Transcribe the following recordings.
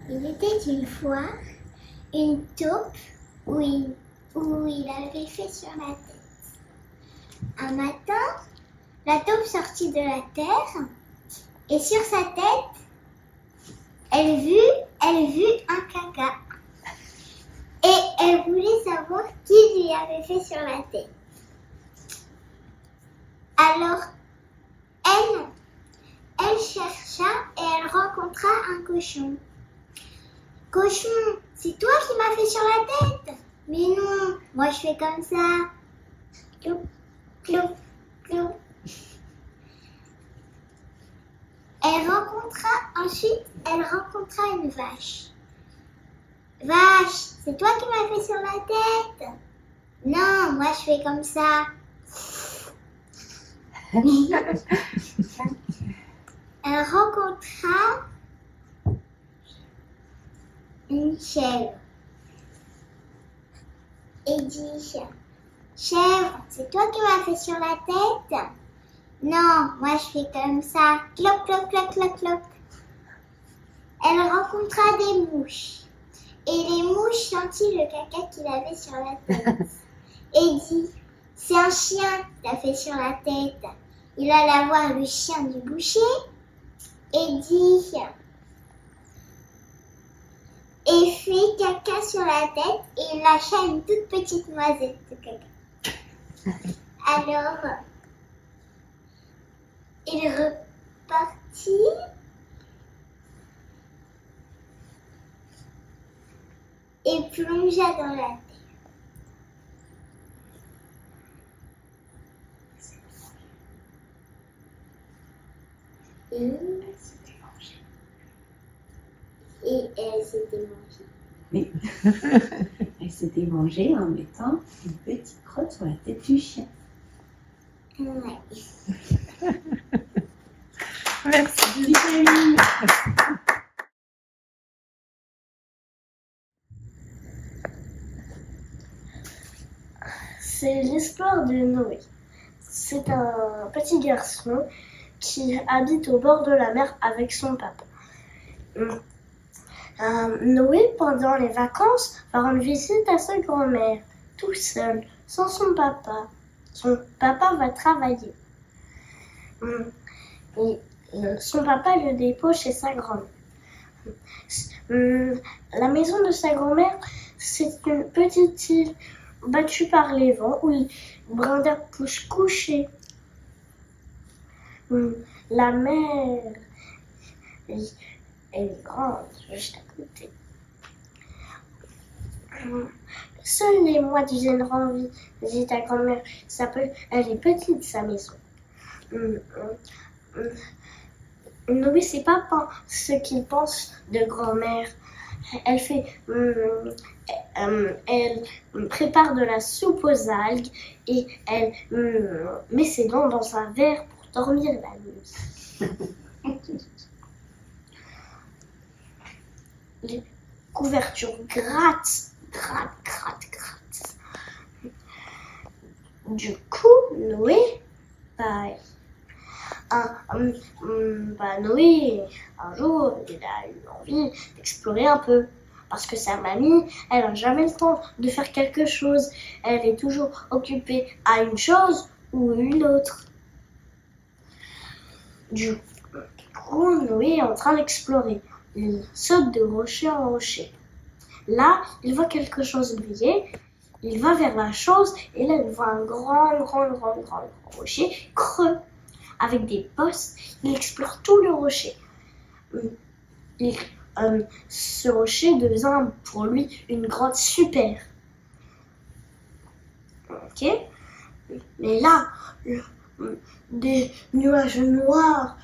Il était une fois une taupe où il avait fait sur la tête. Un matin, la taupe sortit de la terre et sur sa tête, elle vit un caca. Et elle voulait savoir qui lui avait fait sur la tête. Alors, elle chercha et elle rencontra un cochon. Cochon, c'est toi qui m'as fait sur la tête? Mais non, moi je fais comme ça. Clou, clou, clou. Ensuite, elle rencontra une vache. Vache, c'est toi qui m'as fait sur la tête? Non, moi je fais comme ça. Elle rencontra une chèvre et dit, chèvre, c'est toi qui m'as fait sur la tête? Non, moi je fais comme ça. Cloc, cloc, cloc, cloc, cloc. Elle rencontra des mouches. Et les mouches sentirent le caca qu'il avait sur la tête. Et dit, c'est un chien qui t'a fait sur la tête. Il alla voir le chien du boucher et dit, et fait caca sur la tête et il lâcha une toute petite noisette de caca. Alors, il repartit et plongea dans la terre. Et elle s'était mangée. Oui. Elle s'était mangée en mettant une petite crotte sur la tête du chien. Ouais. Merci. C'est l'histoire de Noé. C'est un petit garçon qui habite au bord de la mer avec son papa. Noé, pendant les vacances, va rendre visite à sa grand-mère, tout seul, sans son papa. Son papa va travailler. Et son papa le dépose chez sa grand-mère. La maison de sa grand-mère, c'est une petite île battue par les vents où les brins d'herbe poussent couchés. La mer elle est grande, juste à côté. Seuls les mois viennent rendre visite à grand-mère. Elle est petite, sa maison. Noé sait pas ce qu'il pense de grand-mère. Elle prépare de la soupe aux algues et elle met ses dents dans un verre pour dormir la nuit. Les couvertures grattent. Du coup, Noé, Noé, un jour, il a eu envie d'explorer un peu. Parce que sa mamie, elle n'a jamais le temps de faire quelque chose. Elle est toujours occupée à une chose ou une autre. Du coup, Noé est en train d'explorer. Il saute de rocher en rocher. Là, il voit quelque chose briller. Il va vers la chose et là, il voit un grand rocher creux avec des postes. Il explore tout le rocher. Ce rocher devient pour lui une grotte super. Ok? Mais là, des nuages noirs,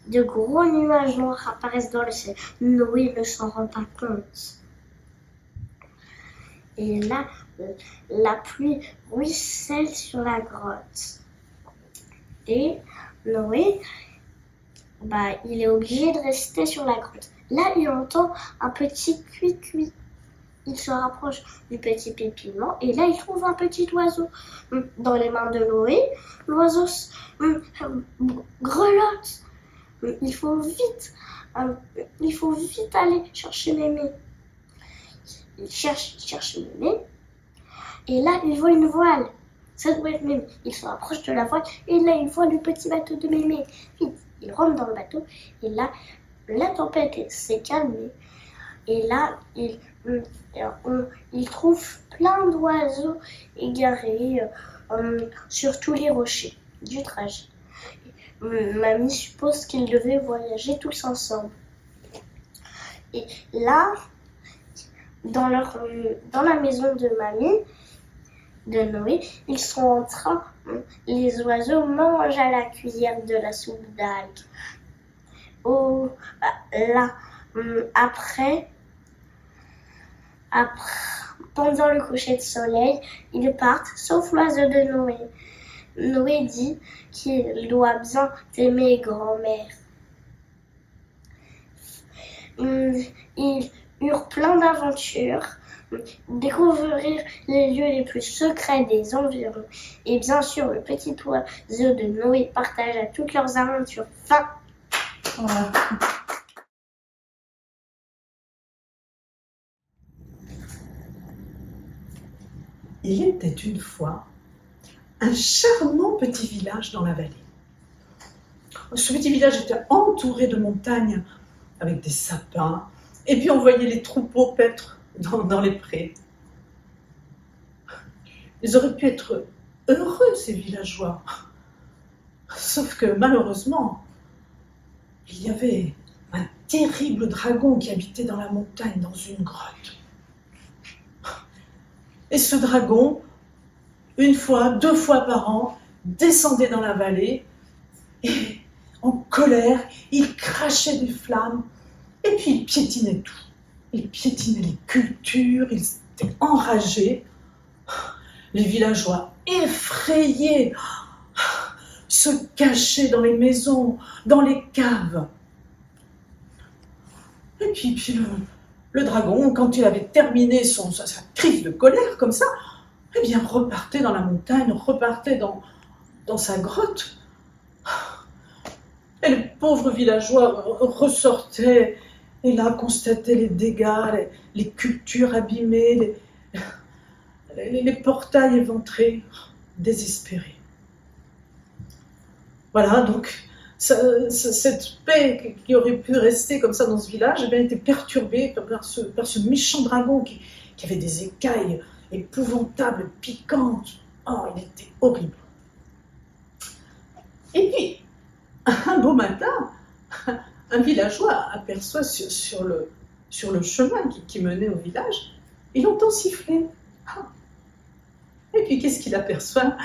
de gros nuages noirs apparaissent dans le ciel. Noé ne s'en rend pas compte. Et là, la pluie ruisselle sur la grotte. Et Noé, il est obligé de rester sur la grotte. Là, il entend un petit cuit-cuit. Il se rapproche du petit pépilement et là, il trouve un petit oiseau dans les mains de Noé. L'oiseau grelotte. Il faut vite il faut vite aller chercher Mémé. Il cherche Mémé. Et là, il voit une voile. Ça doit être Mémé. Il se rapproche de la voile et là, il voit le petit bateau de Mémé. Vite, il rentre dans le bateau et là, la tempête s'est calmée. Et là, il trouve plein d'oiseaux égarés sur tous les rochers du trajet. Mamie suppose qu'ils devaient voyager tous ensemble. Et là, dans la maison de mamie, de Noé, ils sont en train, les oiseaux mangent à la cuillère de la soupe d'algues. Oh, là, après, pendant le coucher de soleil, ils partent, sauf l'oiseau de Noé. Noé dit qu'il doit bien aimer grand-mère. Ils eurent plein d'aventures, découvrir les lieux les plus secrets des environs. Et bien sûr, le petit oiseau de Noé partagea toutes leurs aventures. Fin. Voilà. Il était une fois un charmant petit village dans la vallée. Ce petit village était entouré de montagnes avec des sapins, et puis on voyait les troupeaux paître dans les prés. Ils auraient pu être heureux, ces villageois, sauf que malheureusement, il y avait un terrible dragon qui habitait dans la montagne, dans une grotte. Et ce dragon, une fois, 2 fois par an, descendait dans la vallée et, en colère, il crachait des flammes et puis il piétinait tout. Il piétinait les cultures, il était enragé. Les villageois, effrayés, se cachaient dans les maisons, dans les caves. Et puis le dragon, quand il avait terminé sa crise de colère comme ça, eh bien, repartait dans la montagne, repartait dans sa grotte. Et les pauvres villageois ressortaient et là constataient les dégâts, les cultures abîmées, les portails éventrés, désespérés. Voilà, donc cette paix qui aurait pu rester comme ça dans ce village, eh bien, était perturbée par ce méchant dragon qui avait des écailles épouvantables, piquantes. Oh, il était horrible. Et puis, un beau matin, un villageois aperçoit sur le chemin qui menait au village, il entend siffler. Et puis, qu'est-ce qu'il aperçoit?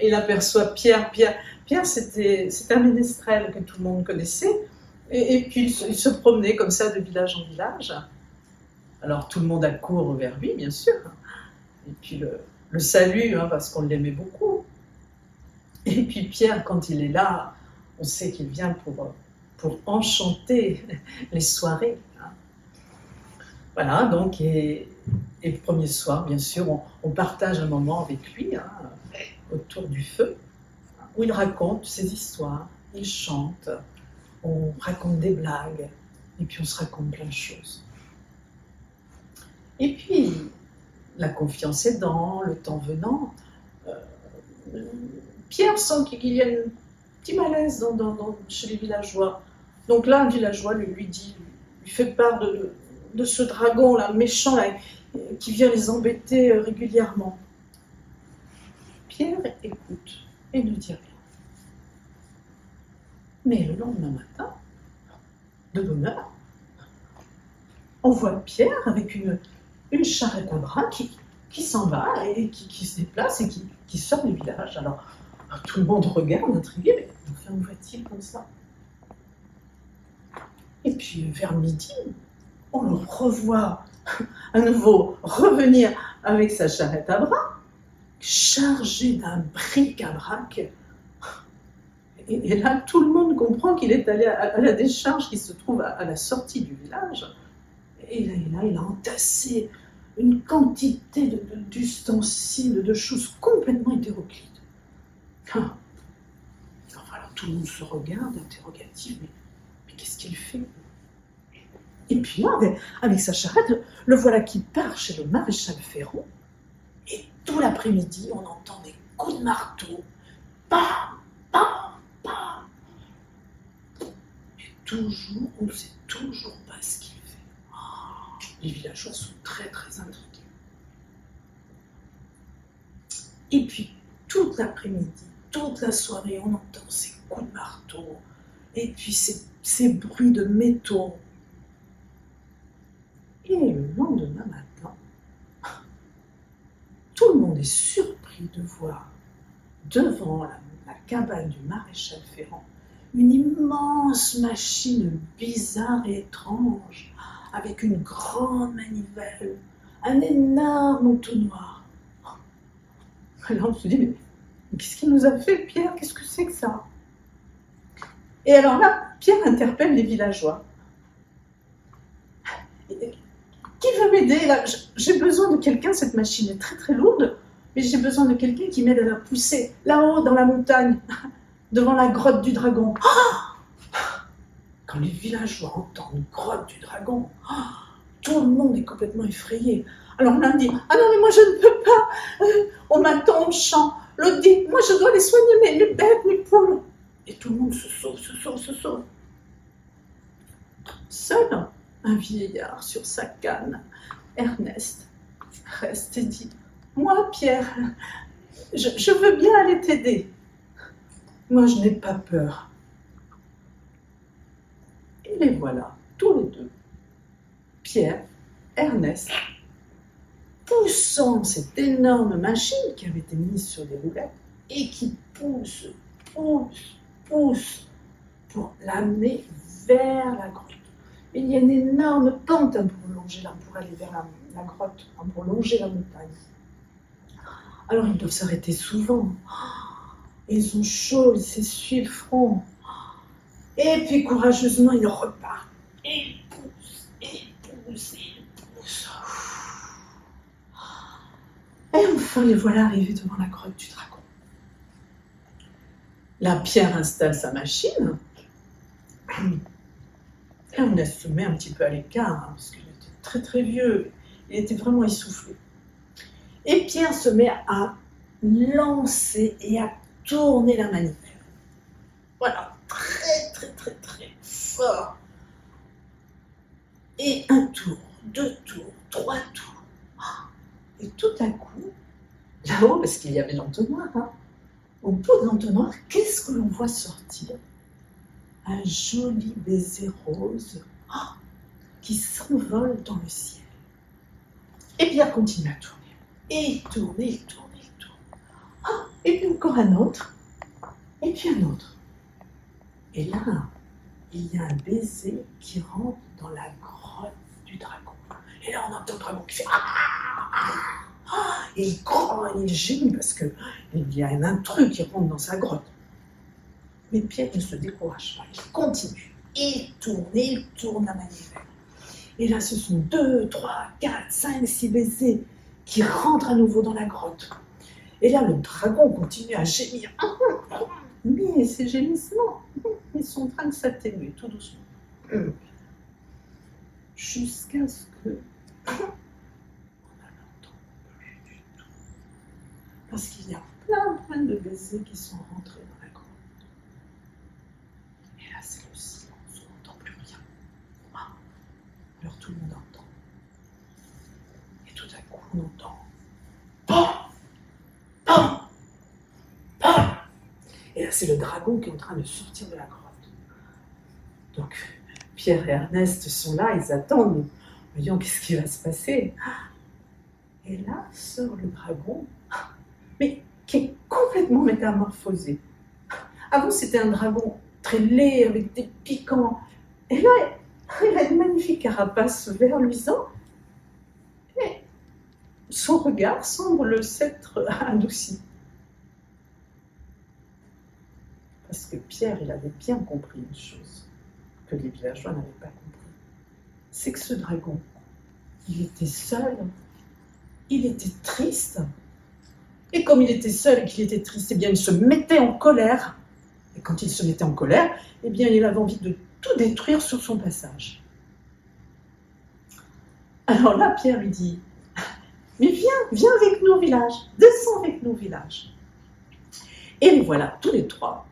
Il aperçoit Pierre. Pierre, c'était un ménestrel que tout le monde connaissait. Et puis, il se promenait comme ça de village en village. Alors, tout le monde accourt vers lui, bien sûr. Et puis, le salue, parce qu'on l'aimait beaucoup. Et puis, Pierre, quand il est là, on sait qu'il vient pour enchanter les soirées. Voilà, donc, et le premier soir, bien sûr, on partage un moment avec lui, autour du feu, où il raconte ses histoires, il chante, on raconte des blagues, et puis on se raconte plein de choses. Et puis, la confiance aidant, le temps venant, Pierre sent qu'il y a un petit malaise chez les villageois. Donc là, un villageois lui fait part de ce dragon là, méchant là, qui vient les embêter régulièrement. Pierre écoute et ne dit rien. Mais le lendemain matin, de bonne heure, on voit Pierre avec une charrette à bras qui s'en va et qui se déplace et qui sort du village. Alors, tout le monde regarde, intrigué, mais enfin, où va-t-il comme ça? Et puis, vers midi, on le revoit à nouveau revenir avec sa charrette à bras, chargé d'un bric-à-brac. Et là, tout le monde comprend qu'il est allé à la décharge qui se trouve à la sortie du village. Et là, il a entassé une quantité d'ustensiles, de choses complètement hétéroclites. Enfin, alors tout le monde se regarde, interrogatif, mais qu'est-ce qu'il fait? Et puis là, avec sa charrette, le voilà qui part chez le maréchal Ferrand. Et tout l'après-midi, on entend des coups de marteau. Bam, bam, bam. Et toujours, on ne sait toujours pas ce qu'il fait. Oh, les villageois sont très très intrigués. Et puis, toute l'après-midi, toute la soirée, on entend ces coups de marteau. Et puis ces bruits de métaux. Et le lendemain matin, tout le monde est surpris de voir devant la cabane du maréchal Ferrand une immense machine bizarre et étrange, avec une grande manivelle, un énorme entonnoir. Alors on se dit, mais qu'est-ce qu'il nous a fait, Pierre? Qu'est-ce que c'est que ça? Et alors là, Pierre interpelle les villageois. Qui veut m'aider là? J'ai besoin de quelqu'un, cette machine est très très lourde, mais j'ai besoin de quelqu'un qui m'aide à la pousser là-haut dans la montagne, devant la grotte du dragon. Quand les villageois entendent grotte du dragon, tout le monde est complètement effrayé. Alors l'un dit, ah non mais moi je ne peux pas, on m'attend au champ. L'autre dit, moi je dois les soigner, mes bêtes, mes poules. Et tout le monde se sauve. Seul un vieillard sur sa canne, Ernest, reste et dit, moi Pierre, je veux bien aller t'aider. Moi je n'ai pas peur. Et les voilà, tous les deux, Pierre, Ernest, poussant cette énorme machine qui avait été mise sur des roulettes et qui pousse pour l'amener vers la grotte. Il y a une énorme pente pour longer là, pour aller vers la grotte, pour longer la montagne. Alors ils doivent s'arrêter souvent. Ils ont chaud, ils s'essuient le front. Et puis courageusement, ils repartent. Et ils poussent. Et enfin, les voilà arrivés devant la grotte du dragon. Là, Pierre installe sa machine. Ernest se met un petit peu à l'écart, parce qu'il était très très vieux. Il était vraiment essoufflé. Et Pierre se met à lancer et à tourner la manivelle. Voilà, très fort. Et un tour, 2 tours, 3 tours. Et tout à coup, là-haut, parce qu'il y avait l'entonnoir, au bout de l'entonnoir, qu'est-ce que l'on voit sortir? Un joli baiser rose qui s'envole dans le ciel. Et Pierre continue à tourner. Et il tourne. Et puis encore un autre. Et puis un autre. Et là, il y a un baiser qui rentre dans la grotte du dragon. Et là, on entend le dragon qui fait et il grogne, il gémit parce qu'il y a un intrus qui rentre dans sa grotte. Mais Pierre ne se décourage pas, il continue. Il tourne la manivelle. Et là, ce sont 2, 3, 4, 5, 6 baisers qui rentrent à nouveau dans la grotte. Et là, le dragon continue à gémir. Mais ces gémissements, ils sont en train de s'atténuer tout doucement. Jusqu'à ce que... on ne l'entend plus du tout. Parce qu'il y a plein de baisers qui sont rentrés dans la grotte. Et là, c'est le silence, on n'entend plus rien. Alors tout le monde entend. Et tout à coup, on entend... Pam. Et là, c'est le dragon qui est en train de sortir de la grotte. Donc, Pierre et Ernest sont là, ils attendent. Voyons, qu'est-ce qui va se passer? Et là, sort le dragon, mais qui est complètement métamorphosé. Avant, c'était un dragon très laid, avec des piquants. Et là, il a une magnifique carapace vert luisant. Et son regard semble s'être adouci. Parce que Pierre, il avait bien compris une chose que les villageois n'avaient pas compris. C'est que ce dragon, il était seul, il était triste. Et comme il était seul et qu'il était triste, eh bien, il se mettait en colère. Et quand il se mettait en colère, eh bien, il avait envie de tout détruire sur son passage. Alors là, Pierre lui dit, mais viens avec nous au village, descends avec nous au village. Et les voilà, tous les trois,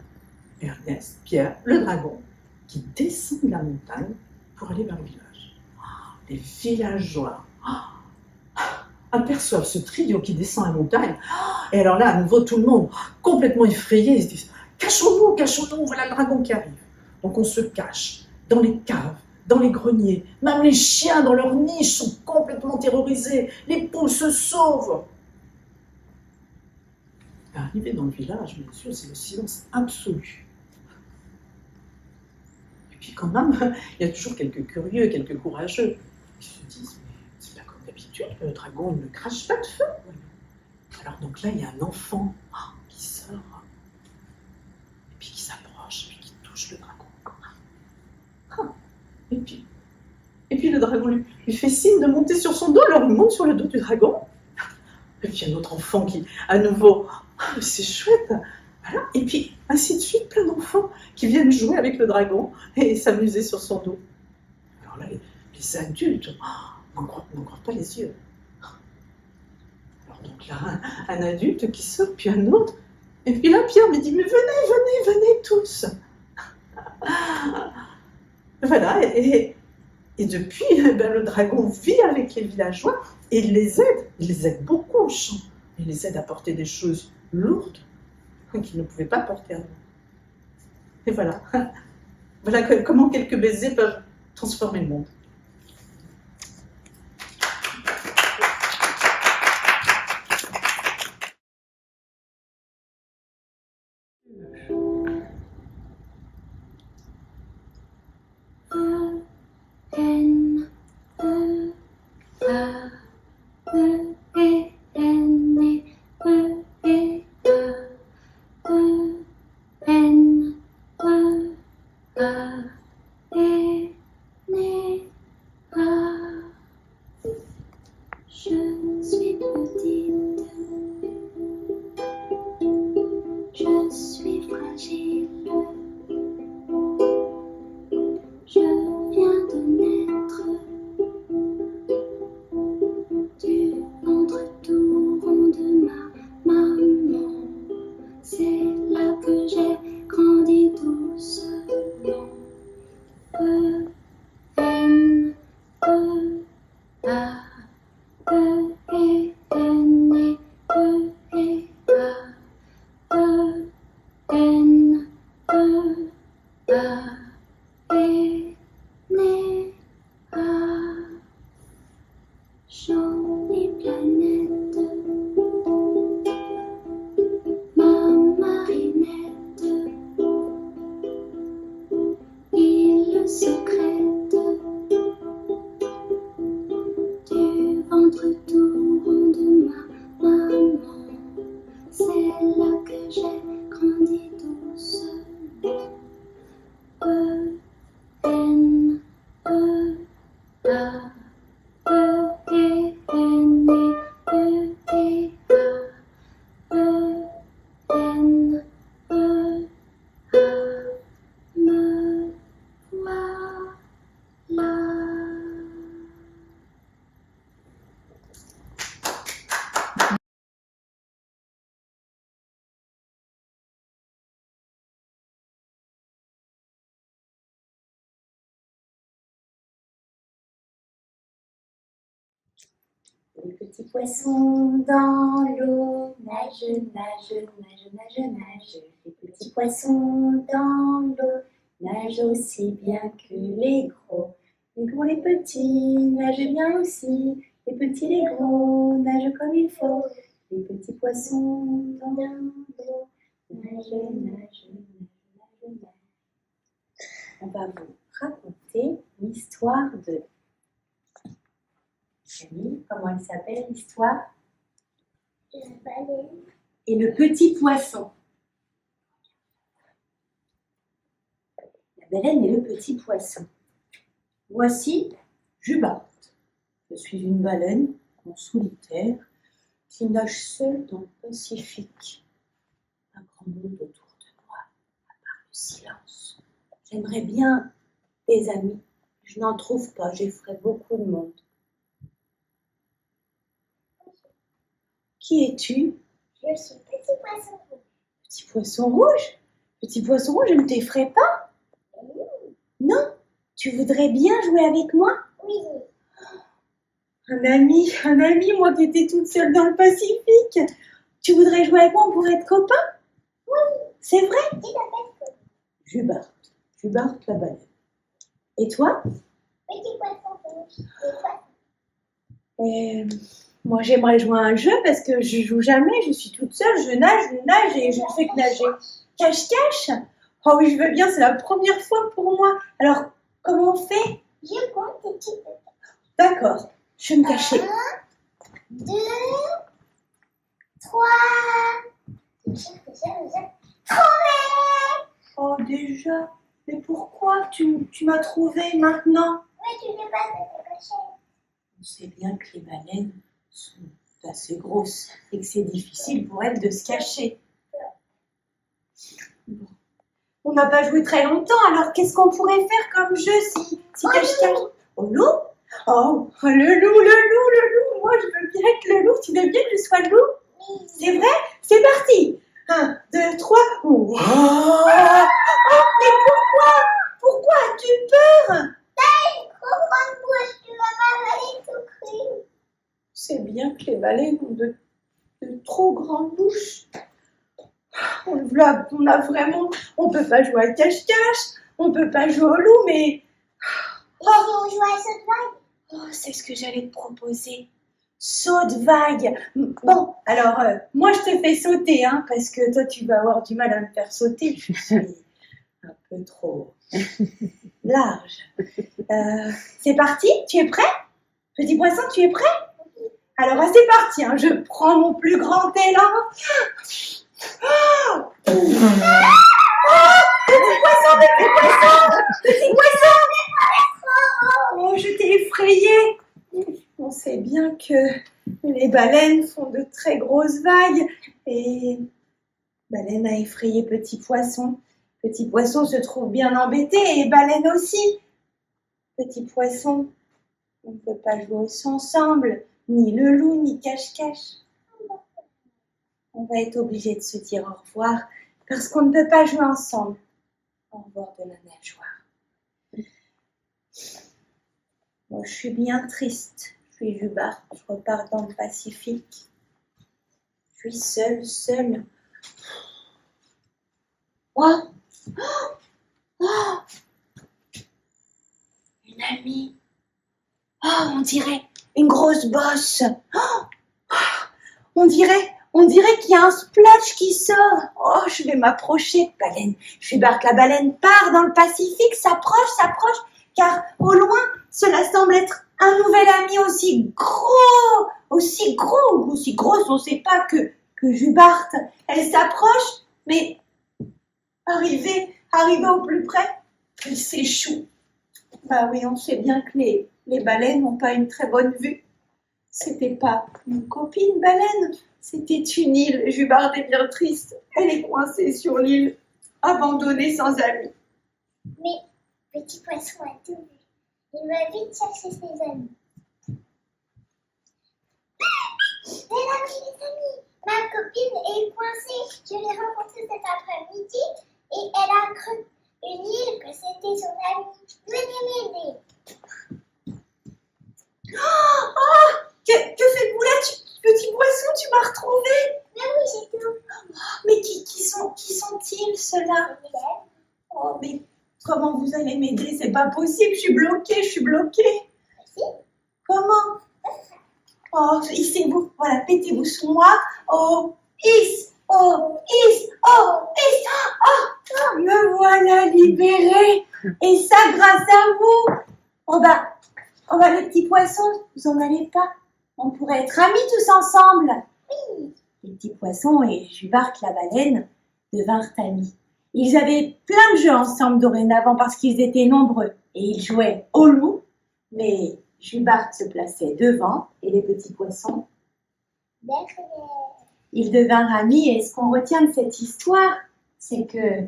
Ernest, Pierre, le dragon, qui descendent la montagne pour aller vers le village. Les villageois aperçoivent ce trio qui descend la montagne. Et alors là, à nouveau, tout le monde, complètement effrayé, ils se disent, cachons-nous, voilà le dragon qui arrive. Donc on se cache dans les caves, dans les greniers. Même les chiens dans leurs niches sont complètement terrorisés. Les poules se sauvent. Arrivé dans le village, bien sûr, c'est le silence absolu. Et puis quand même, il y a toujours quelques curieux, quelques courageux qui se disent, mais c'est pas comme d'habitude, le dragon il ne crache pas de feu. Alors donc là, il y a un enfant qui sort, et puis qui s'approche, et puis qui touche le dragon. Et puis le dragon lui fait signe de monter sur son dos, alors il monte sur le dos du dragon. Et puis un autre enfant qui, à nouveau, c'est chouette. Voilà. Et puis ainsi de suite, plein d'enfants qui viennent jouer avec le dragon et s'amuser sur son dos. Alors là, les adultes n'en croient pas les yeux. Alors donc là, un adulte qui sort, puis un autre. Et puis là, Pierre me dit, mais venez tous. Voilà, et depuis, le dragon vit avec les villageois et il les aide beaucoup au champ. Il les aide à porter des choses lourdes qu'ils ne pouvaient pas porter avant. Et voilà, voilà comment quelques baisers peuvent transformer le monde. Les petits poissons dans l'eau nagent, nagent, nagent, nagent, nagent. Les petits poissons dans l'eau nagent aussi bien que les gros. Les gros, les petits nagent bien aussi. Les petits, les gros nagent comme il faut. Les petits poissons dans l'eau nagent, nagent, nagent, nagent. On va vous raconter l'histoire de Camille. Comment elle s'appelle l'histoire? La baleine. Et le petit poisson. La baleine et le petit poisson. Voici Juba. Je suis une baleine en solitaire qui nage seule dans le Pacifique. Un grand monde autour de moi, à part le silence. J'aimerais bien des amis. Je n'en trouve pas, j'effraie beaucoup de monde. Qui es-tu? Je suis petit poisson rouge. Petit poisson rouge? Petit poisson rouge, je ne t'effraie pas? Non? Tu voudrais bien jouer avec moi? Oui. Un ami, moi qui étais toute seule dans le Pacifique. Tu voudrais jouer avec moi, on pourrait être copains? Oui. C'est vrai? Qui t'appelle Jubarte la baleine. Et toi? petit poisson rouge. Et toi? Moi j'aimerais jouer à un jeu parce que je joue jamais, je suis toute seule, je nage et je ne fais que nager. Cache-cache? Oh oui, je veux bien, c'est la première fois pour moi. Alors, comment on fait? Je compte et tu peux. D'accord, je vais me cacher. 1, 2, 3. Déjà. Trouvé! Oh déjà, mais pourquoi tu m'as trouvé maintenant? Mais tu n'es pas de te cacher. On sait bien que les baleines sont assez grosses et que c'est difficile pour elles de se cacher. Bon. On n'a pas joué très longtemps, alors qu'est-ce qu'on pourrait faire comme jeu si cache-cache? Au loup? Oh, le loup, moi je veux bien être le loup, tu veux bien que je sois le loup? Oui. C'est vrai? C'est parti! 1, 2, 3. Oh, mais pourquoi as-tu peur? Une trop grande bouche, tu vas m'avaler tout cru. C'est bien que les baleines ont de trop grandes bouches. On peut pas jouer à cache-cache, on peut pas jouer au loup, mais Et si on joue à saut de vague? c'est ce que j'allais te proposer. Saut de vague. Bon, alors, moi je te fais sauter, hein, parce que toi tu vas avoir du mal à me faire sauter. Je suis un peu trop large. C'est parti? Tu es prêt? Petit poisson, tu es prêt? Alors, c'est parti, hein, je prends mon plus grand élan. Petit poisson! Oh, je t'ai effrayé. On sait bien que les baleines font de très grosses vagues et baleine a effrayé petit poisson. Petit poisson se trouve bien embêté et baleine aussi. Petit poisson, on ne peut pas jouer ensemble, ni le loup, ni cache-cache. On va être obligé de se dire au revoir parce qu'on ne peut pas jouer ensemble. Au revoir de la nageoire. Moi, je suis bien triste. Je suis Jubarte, je repars dans le Pacifique. Je suis seule. Oh! Une amie. Oh, on dirait une grosse bosse. On dirait qu'il y a un splash qui sort. Oh, je vais m'approcher. Baleine. Jubarte la baleine part dans le Pacifique, s'approche, car au loin, cela semble être un nouvel ami aussi grosse, on ne sait pas que Jubarte. Elle s'approche, mais arrivée au plus près, elle s'échoue. Bah oui, on sait bien que les baleines n'ont pas une très bonne vue. C'était pas une copine baleine, c'était une île. Jubarte est bien triste. Elle est coincée sur l'île, abandonnée sans amis. Mais petit poisson a tout vu. Il va vite chercher ses amis. Les amis, ma copine est coincée. Je l'ai rencontrée cet après-midi et elle a cru une île que c'était son amie. Venez m'aider. Que faites-vous là, petit poisson, tu m'as retrouvé? Mais oui, j'ai tout. Mais qui sont-ils ceux-là? Oh, mais comment vous allez m'aider? C'est pas possible, je suis bloquée. Si. Comment? Oh, hissez-vous, voilà, pétez-vous sous moi. Oh, hisse. Oh, me voilà libérée. Et ça grâce à vous. Oh bah, les petits poissons, vous en allez pas? On pourrait être amis tous ensemble. Oui. Les petits poissons et Jubarte la baleine devinrent amis. Ils avaient plein de jeux ensemble dorénavant parce qu'ils étaient nombreux. Et ils jouaient au loup, mais Jubarte se plaçait devant et les petits poissons. Derrière. Ils devinrent amis et ce qu'on retient de cette histoire, c'est que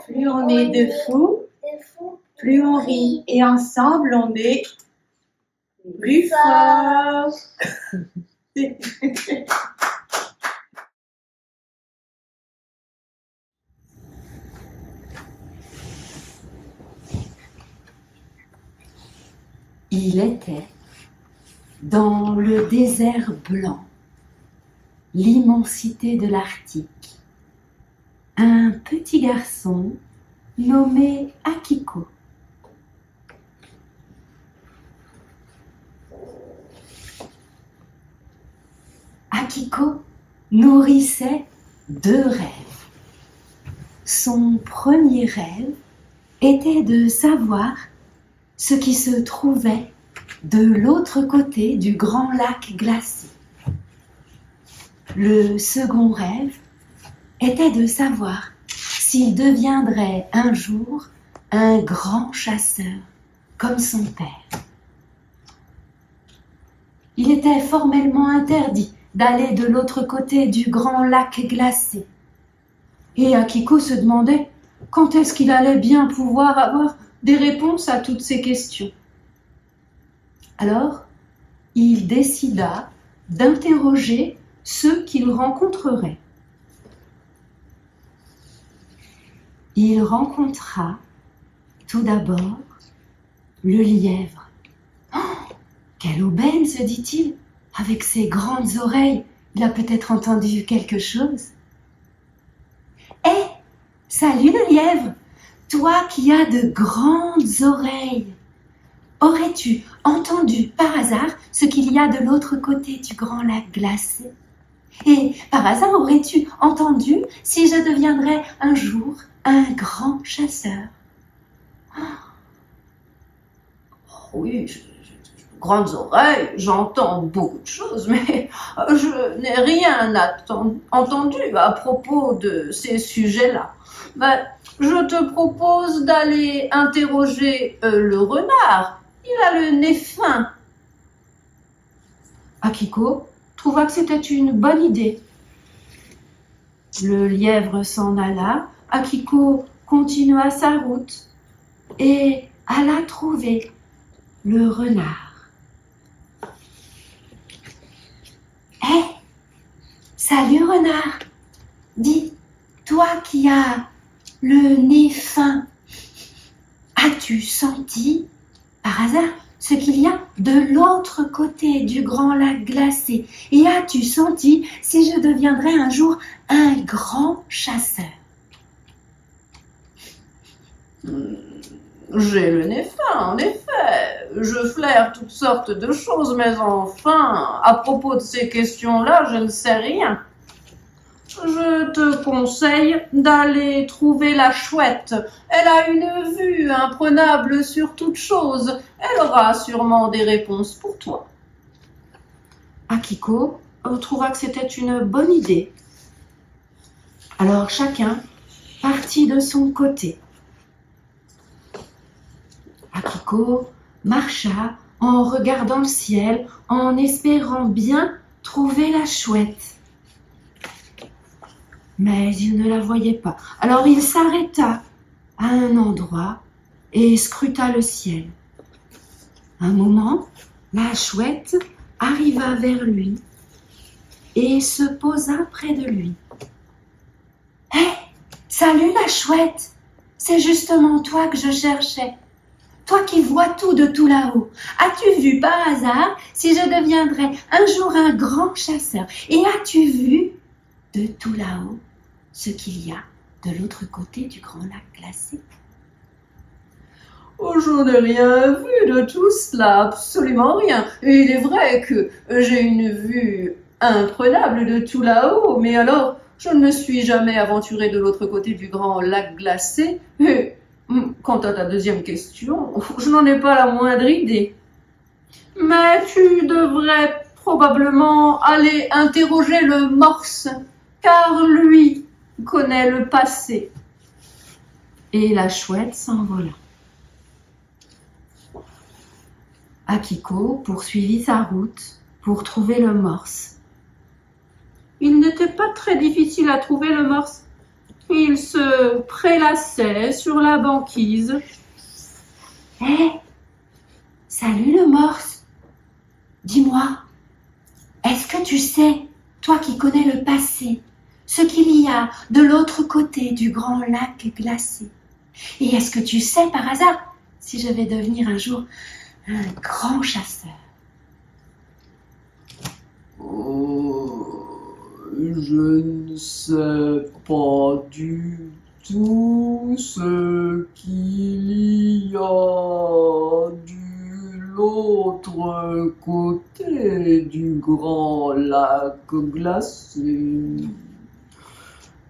plus on est de fous, plus on rit. Et ensemble, on est Plus fort. Il était dans le désert blanc, l'immensité de l'Arctique, un petit garçon nommé Akiko. Akiko nourrissait 2 rêves. Son premier rêve était de savoir ce qui se trouvait de l'autre côté du grand lac glacé. Le second rêve était de savoir s'il deviendrait un jour un grand chasseur comme son père. Il était formellement interdit d'aller de l'autre côté du grand lac glacé. Et Akiko se demandait quand est-ce qu'il allait bien pouvoir avoir des réponses à toutes ces questions. Alors, il décida d'interroger ceux qu'il rencontrerait. Il rencontra tout d'abord le lièvre. Oh, quelle aubaine, se dit-il, avec ses grandes oreilles, il a peut-être entendu quelque chose. Hé, salut le lièvre, toi qui as de grandes oreilles, aurais-tu entendu par hasard ce qu'il y a de l'autre côté du grand lac glacé? Et par hasard aurais-tu entendu si je deviendrais un jour un grand chasseur? Oui, grandes oreilles, j'entends beaucoup de choses, mais je n'ai rien entendu à propos de ces sujets-là. Ben, je te propose d'aller interroger le renard. Il a le nez fin. Akiko trouva que c'était une bonne idée. Le lièvre s'en alla, Akiko continua sa route et alla trouver le renard. Hé, salut renard, dis, toi qui as le nez fin, as-tu senti par hasard ce qu'il y a de l'autre côté du grand lac glacé? Et as-tu senti si je deviendrais un jour un grand chasseur? J'ai le nez fin, en effet. Je flaire toutes sortes de choses, mais enfin, à propos de ces questions-là, je ne sais rien. Je te conseille d'aller trouver la chouette. Elle a une vue imprenable sur toute chose. Elle aura sûrement des réponses pour toi. Akiko trouva que c'était une bonne idée. Alors chacun partit de son côté. Akiko marcha en regardant le ciel, en espérant bien trouver la chouette. Mais il ne la voyait pas. Alors il s'arrêta à un endroit et scruta le ciel. Un moment, la chouette arriva vers lui et se posa près de lui. « Hé, salut la chouette! C'est justement toi que je cherchais. Toi qui vois tout de tout là-haut, as-tu vu par hasard si je deviendrais un jour un grand chasseur? Et as-tu vu de tout là-haut ce qu'il y a de l'autre côté du grand lac glacé? » Oh, je n'ai rien vu de tout cela, absolument rien. Et il est vrai que j'ai une vue imprenable de tout là-haut, mais alors je ne me suis jamais aventuré de l'autre côté du grand lac glacé. Et quant à ta deuxième question, je n'en ai pas la moindre idée. Mais tu devrais probablement aller interroger le morse, car lui connaît le passé. Et la chouette s'envola. Akiko poursuivit sa route pour trouver le morse. Il n'était pas très difficile à trouver le morse. Il se prélassait sur la banquise. « Hé, salut le morse, Dis-moi, est-ce que tu sais, toi qui connais le passé, ce qu'il y a de l'autre côté du grand lac glacé? Et est-ce que tu sais par hasard si je vais devenir un jour un grand chasseur? Oh, je ne sais pas du tout ce qu'il y a de l'autre côté du grand lac glacé.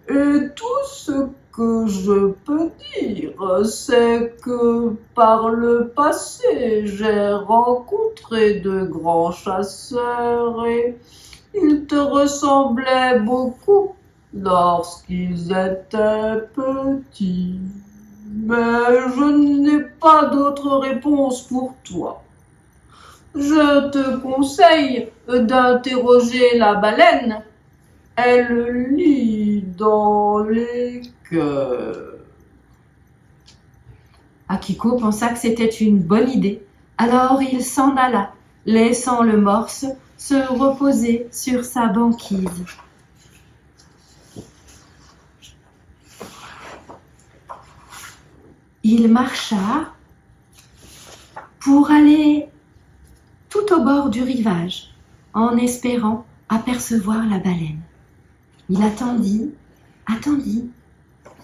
Et tout ce que je peux dire, c'est que par le passé, j'ai rencontré de grands chasseurs et ils te ressemblaient beaucoup lorsqu'ils étaient petits. Mais je n'ai pas d'autre réponse pour toi. Je te conseille d'interroger la baleine. Elle lit dans les cœurs. Akiko pensa que c'était une bonne idée. Alors il s'en alla, laissant le morse se reposer sur sa banquise. Il marcha pour aller tout au bord du rivage, en espérant apercevoir la baleine. Il attendit,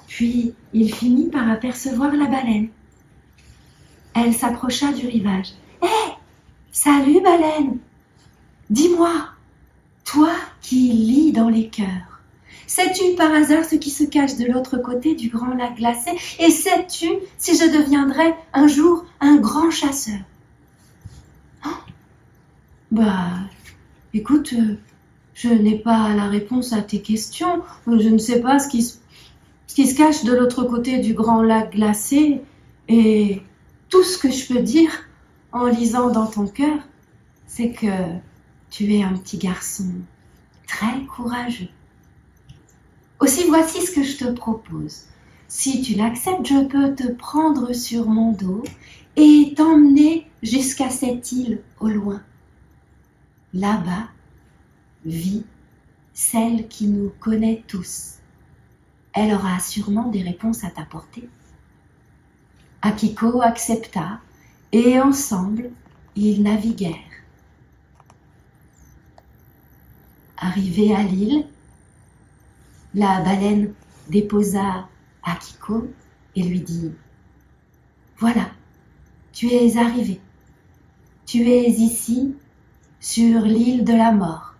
puis il finit par apercevoir la baleine. Elle s'approcha du rivage. « Hé, salut baleine! Dis-moi, toi qui lis dans les cœurs, sais-tu par hasard ce qui se cache de l'autre côté du grand lac glacé? Et sais-tu si je deviendrai un jour un grand chasseur? » Écoute, je n'ai pas la réponse à tes questions. Je ne sais pas ce qui se cache de l'autre côté du grand lac glacé. Et tout ce que je peux dire en lisant dans ton cœur, c'est que tu es un petit garçon très courageux. Aussi, voici ce que je te propose. Si tu l'acceptes, je peux te prendre sur mon dos et t'emmener jusqu'à cette île au loin. Là-bas vit celle qui nous connaît tous. Elle aura sûrement des réponses à t'apporter. Akiko accepta et ensemble, ils naviguèrent. Arrivés à l'île, la baleine déposa Akiko et lui dit « Voilà, tu es arrivé. Tu es ici, sur l'île de la mort.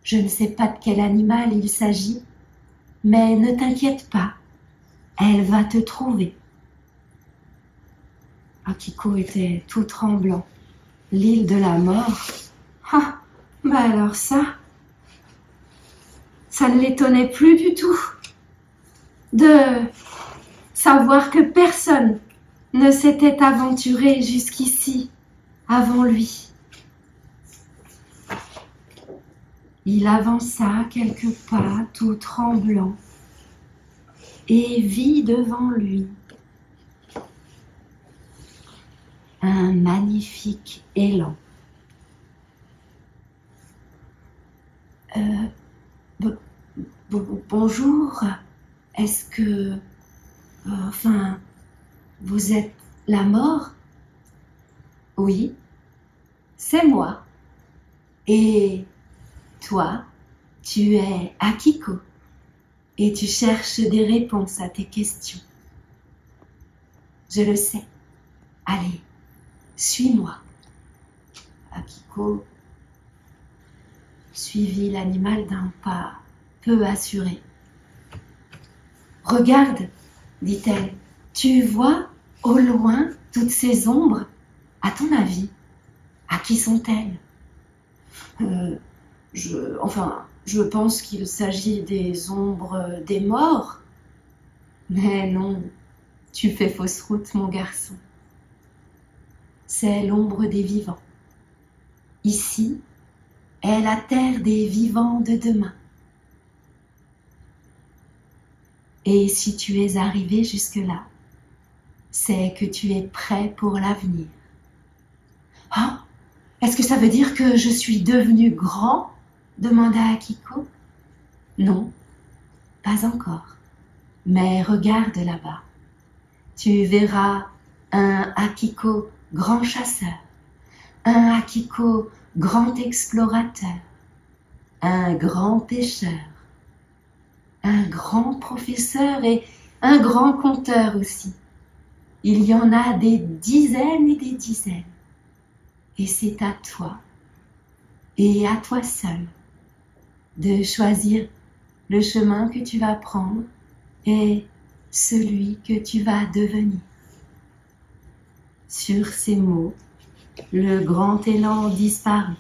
Je ne sais pas de quel animal il s'agit, mais ne t'inquiète pas, elle va te trouver. » Akiko était tout tremblant. L'île de la mort. Ah, alors ça ne l'étonnait plus du tout de savoir que personne ne s'était aventuré jusqu'ici avant lui. Il avança quelques pas tout tremblant et vit devant lui un magnifique élan. Bonjour, est-ce que... vous êtes la mort? Oui, c'est moi. Et toi, tu es Akiko et tu cherches des réponses à tes questions. Je le sais. Allez, suis-moi. Akiko suivit l'animal d'un pas peu assuré. Regarde, dit-elle, tu vois au loin toutes ces ombres? À ton avis, à qui sont-elles? Je pense qu'il s'agit des ombres des morts. Mais non, tu fais fausse route, mon garçon. C'est l'ombre des vivants. Ici est la terre des vivants de demain. Et si tu es arrivé jusque-là, c'est que tu es prêt pour l'avenir. Ah, Est-ce que ça veut dire que je suis devenu grand? Demanda Akiko. Non, pas encore. Mais regarde là-bas. Tu verras un Akiko grand chasseur, un Akiko grand explorateur, un grand pêcheur, un grand professeur et un grand conteur aussi. Il y en a des dizaines et des dizaines. Et c'est à toi, et à toi seul, de choisir le chemin que tu vas prendre et celui que tu vas devenir. Sur ces mots, le grand élan disparut.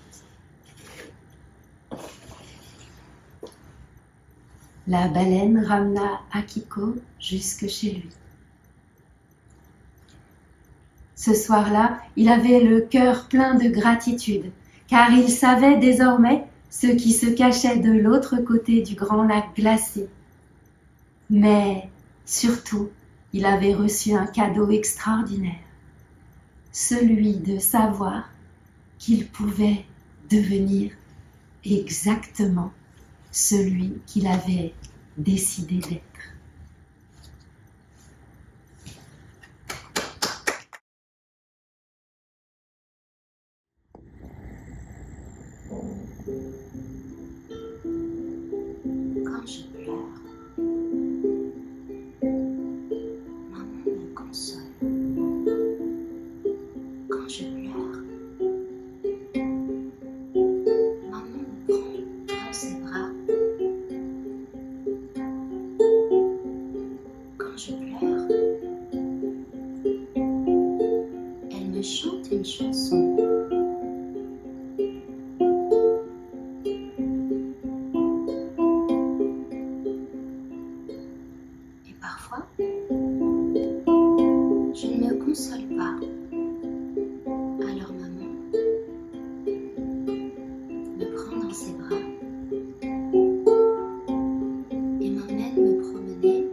La baleine ramena Akiko jusque chez lui. Ce soir-là, il avait le cœur plein de gratitude, car il savait désormais ce qui se cachait de l'autre côté du grand lac glacé. Mais surtout, il avait reçu un cadeau extraordinaire, celui de savoir qu'il pouvait devenir exactement celui qu'il avait décidé d'être. Quand je pleure, maman me console. Quand je pleure, maman me prend dans ses bras. Quand je pleure, elle me chante une chanson. Et parfois, je ne me console pas. Alors maman me prend dans ses bras et m'emmène me promener.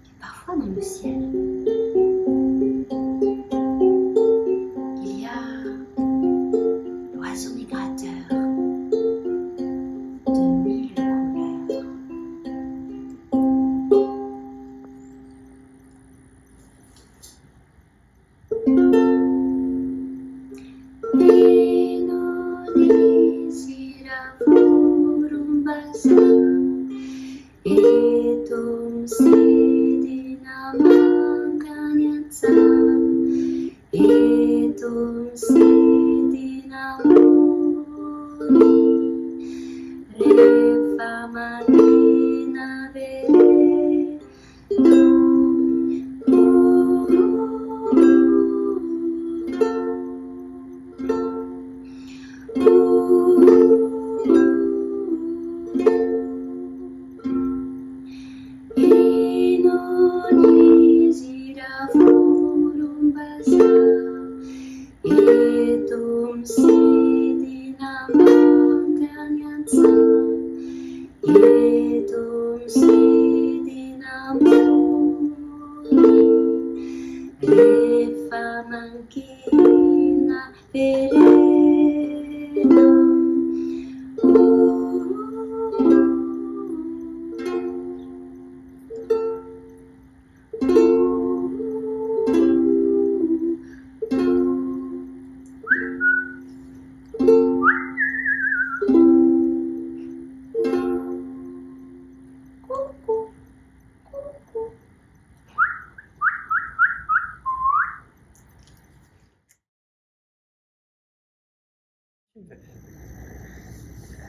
Et parfois dans le ciel, il y a l'oiseau migrateur de 1000 couleurs.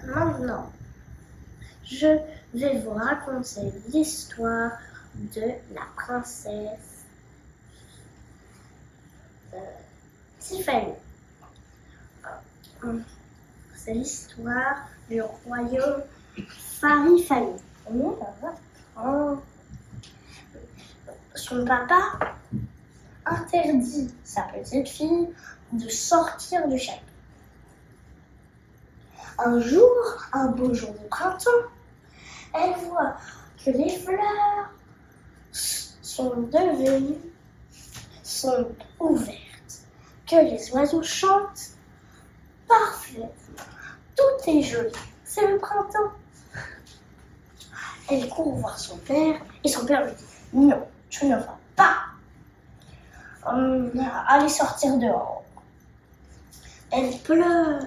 Maintenant, je vais vous raconter l'histoire de la princesse Tiffany. C'est l'histoire du royaume Farifani. Son papa interdit sa petite fille de sortir du château. Un jour, un beau jour de printemps, elle voit que les fleurs sont ouvertes, que les oiseaux chantent parfaitement. Tout est joli, c'est le printemps. Elle court voir son père et son père lui dit « Non, tu ne vas pas aller sortir dehors. » Elle pleure.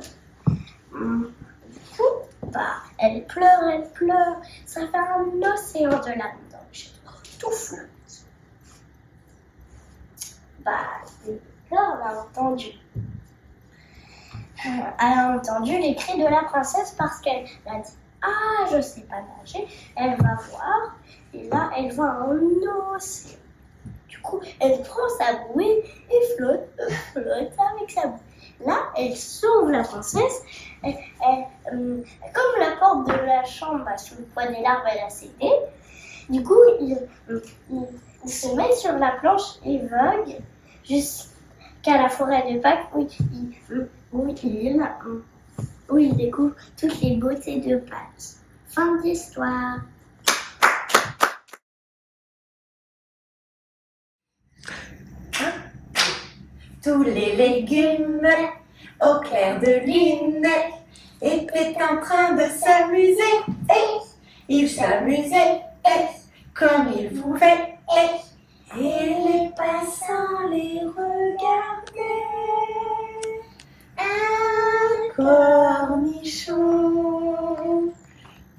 Elle pleure. Ça fait un océan de larmes dans le château. Tout flotte. Là, elle a entendu les cris de la princesse parce qu'elle a dit « Ah, je sais pas nager. » Elle va voir et là, elle voit un océan. Du coup, elle prend sa bouée et flotte avec sa bouée. Là, elle sauve la princesse. Comme la porte de la chambre sous le poids des larves, elle a cédé. Du coup, il se met sur la planche et vogue jusqu'à la forêt de Pâques où il découvre toutes les beautés de Pâques. Fin de l'histoire. Tous les légumes au clair de lune étaient en train de s'amuser. Ils s'amusaient comme ils pouvaient. Et les passants les regardaient. Un cornichon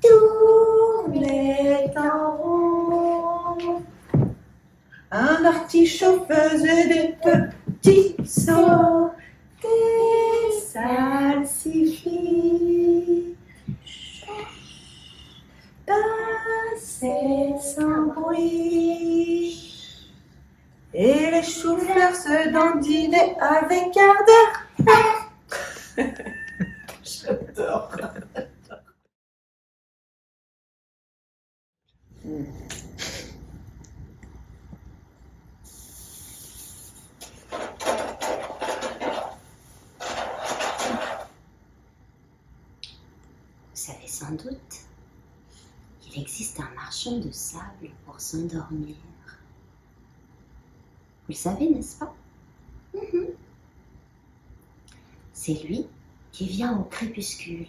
tournait en rond. Un artichaut faisait des petits sauts, Des salsifis passaient sans bruit. et les choux-fleurs se dandinaient avec ardeur. J'adore. Vous savez sans doute qu'il existe un marchand de sable pour s'endormir. Vous le savez, n'est-ce pas? C'est lui qui vient au crépuscule,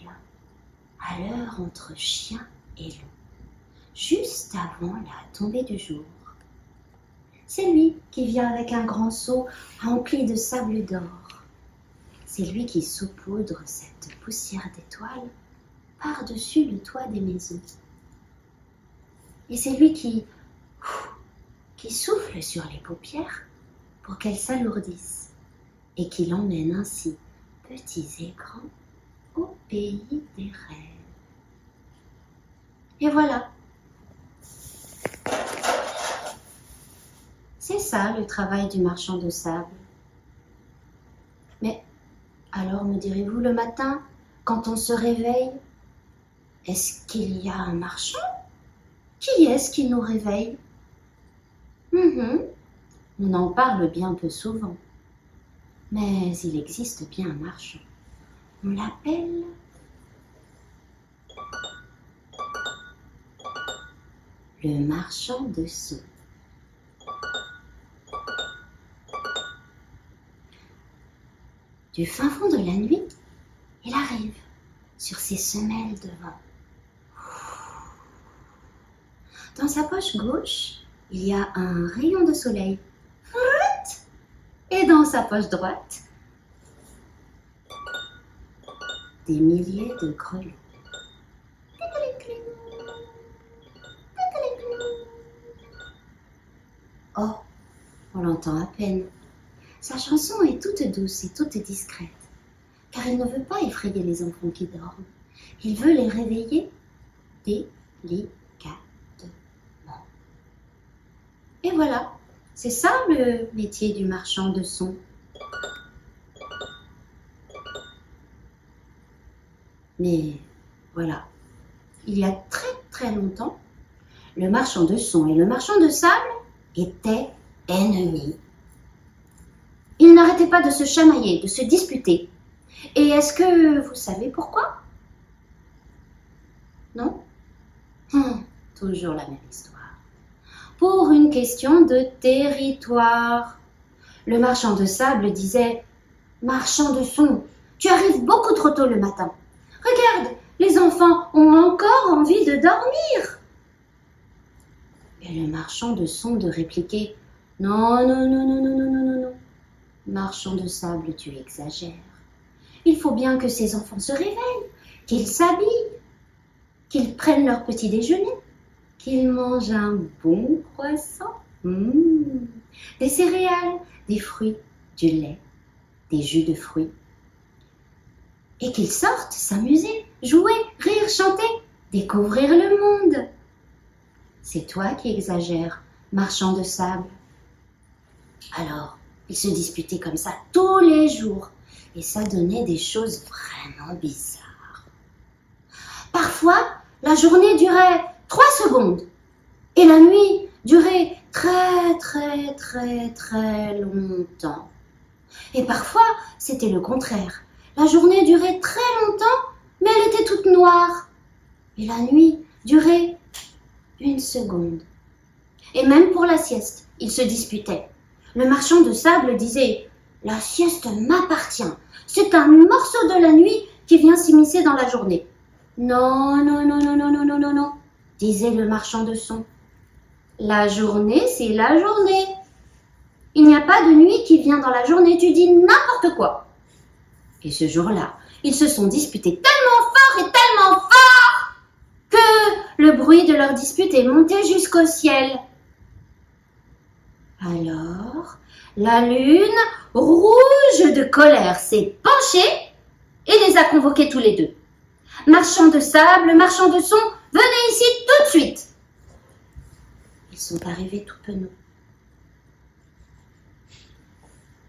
à l'heure entre chien et loup, juste avant la tombée du jour. C'est lui qui vient avec un grand seau rempli de sable d'or. C'est lui qui saupoudre cette poussière d'étoiles par-dessus le toit des maisons. Et c'est lui qui souffle sur les paupières pour qu'elles s'alourdissent et qui l'emmène ainsi, petits et grands, au pays des rêves. Et voilà. C'est ça le travail du marchand de sable. Mais alors, me direz-vous, le matin, quand on se réveille, est-ce qu'il y a un marchand? Qui est-ce qui nous réveille? On en parle bien peu souvent. Mais il existe bien un marchand. On l'appelle le marchand de sons. Du fin fond de la nuit, il arrive sur ses semelles de vent. Dans sa poche gauche, il y a un rayon de soleil. Et dans sa poche droite, des milliers de grelots. Oh, on l'entend à peine. Sa chanson est toute douce et toute discrète, car il ne veut pas effrayer les enfants qui dorment. Il veut les réveiller délicatement. Et voilà, c'est ça le métier du marchand de sons. Mais voilà, il y a très très longtemps, le marchand de sons et le marchand de sable étaient ennemis. Ils n'arrêtaient pas de se chamailler, de se disputer. Et est-ce que vous savez pourquoi? Non? Toujours la même histoire. Pour une question de territoire. Le marchand de sable disait « Marchand de son, tu arrives beaucoup trop tôt le matin. Regarde, les enfants ont encore envie de dormir. » Et le marchand de son de répliquer « Non, non, non, non, non, non, non, non, non. Marchand de sable, tu exagères. Il faut bien que ces enfants se réveillent, qu'ils s'habillent, qu'ils prennent leur petit déjeuner, qu'ils mangent un bon croissant, des céréales, des fruits, du lait, des jus de fruits. Et qu'ils sortent s'amuser, jouer, rire, chanter, découvrir le monde. C'est toi qui exagères, marchand de sable. » Alors, ils se disputaient comme ça tous les jours, et ça donnait des choses vraiment bizarres. Parfois, la journée durait 3 secondes, et la nuit durait très, très, très, très longtemps. Et parfois, c'était le contraire. La journée durait très longtemps, mais elle était toute noire. Et la nuit durait 1 seconde. Et même pour la sieste, ils se disputaient. Le marchand de sable disait « La sieste m'appartient. C'est un morceau de la nuit qui vient s'immiscer dans la journée. » « Non, non, non, non, non, non, non, non, non, disait le marchand de son. La journée, c'est la journée. Il n'y a pas de nuit qui vient dans la journée, tu dis n'importe quoi. » Et ce jour-là, ils se sont disputés tellement fort et tellement fort que le bruit de leur dispute est monté jusqu'au ciel. Alors, la lune, rouge de colère, s'est penchée et les a convoqués tous les deux. « Marchand de sable, marchand de son, venez ici tout de suite !» Ils sont arrivés tout penauds.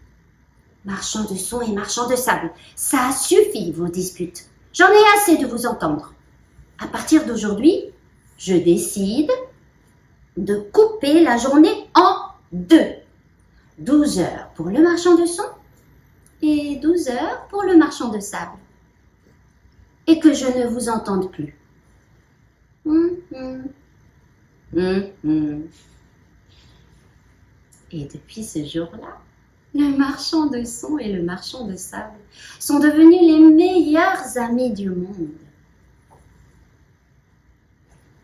« Marchand de son et marchand de sable, ça suffit vos disputes. J'en ai assez de vous entendre. À partir d'aujourd'hui, je décide de couper la journée en 2. 12 heures pour le marchand de son et 12 heures pour le marchand de sable. Et que je ne vous entende plus. » Et depuis ce jour-là, le marchand de son et le marchand de sable sont devenus les meilleurs amis du monde.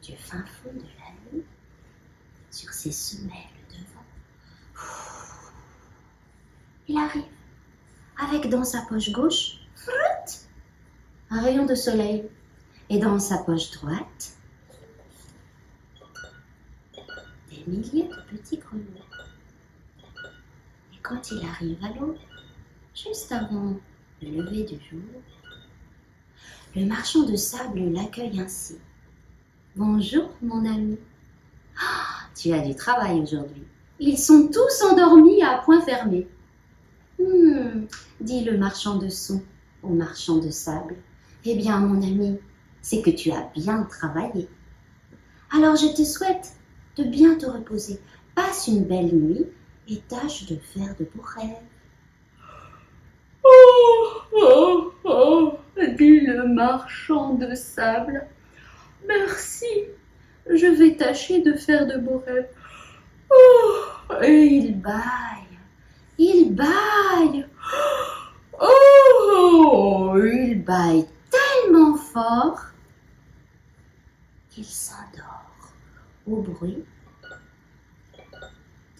Du fin fond de la nuit, sur ses semelles de vent, il arrive, avec dans sa poche gauche, un rayon de soleil, et dans sa poche droite, des milliers de petits grenouilles. Et quand il arrive à l'aube, juste avant le lever du jour, le marchand de sable l'accueille ainsi. « Bonjour, mon ami. Oh, tu as du travail aujourd'hui. Ils sont tous endormis à point fermé. » dit le marchand de son au marchand de sable. « Eh bien, mon ami, c'est que tu as bien travaillé. Alors, je te souhaite de bien te reposer. Passe une belle nuit et tâche de faire de beaux rêves. » dit le marchand de sable. « Merci, je vais tâcher de faire de beaux rêves. » Et il bâille, il bâille. Il bâille tellement fort qu'il s'endort au bruit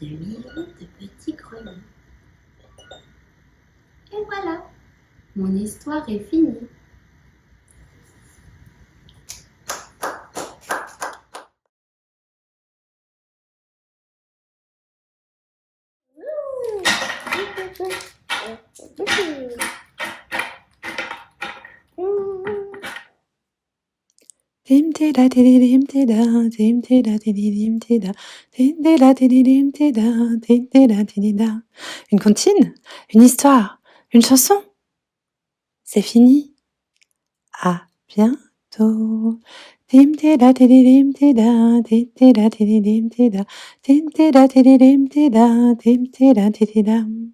de milliers de petits grenouilles. Et voilà, mon histoire est finie. Dim tida tidi dim tida, dim tida tidi dim tida, dim tida tidi dim tida, dim tida tidi da. Une comptine, une histoire, une chanson. C'est fini. À bientôt. Dim tida tidi dim tida, dim tida tidi dim tida, dim tida tidi dim tida, dim tida tidi dam.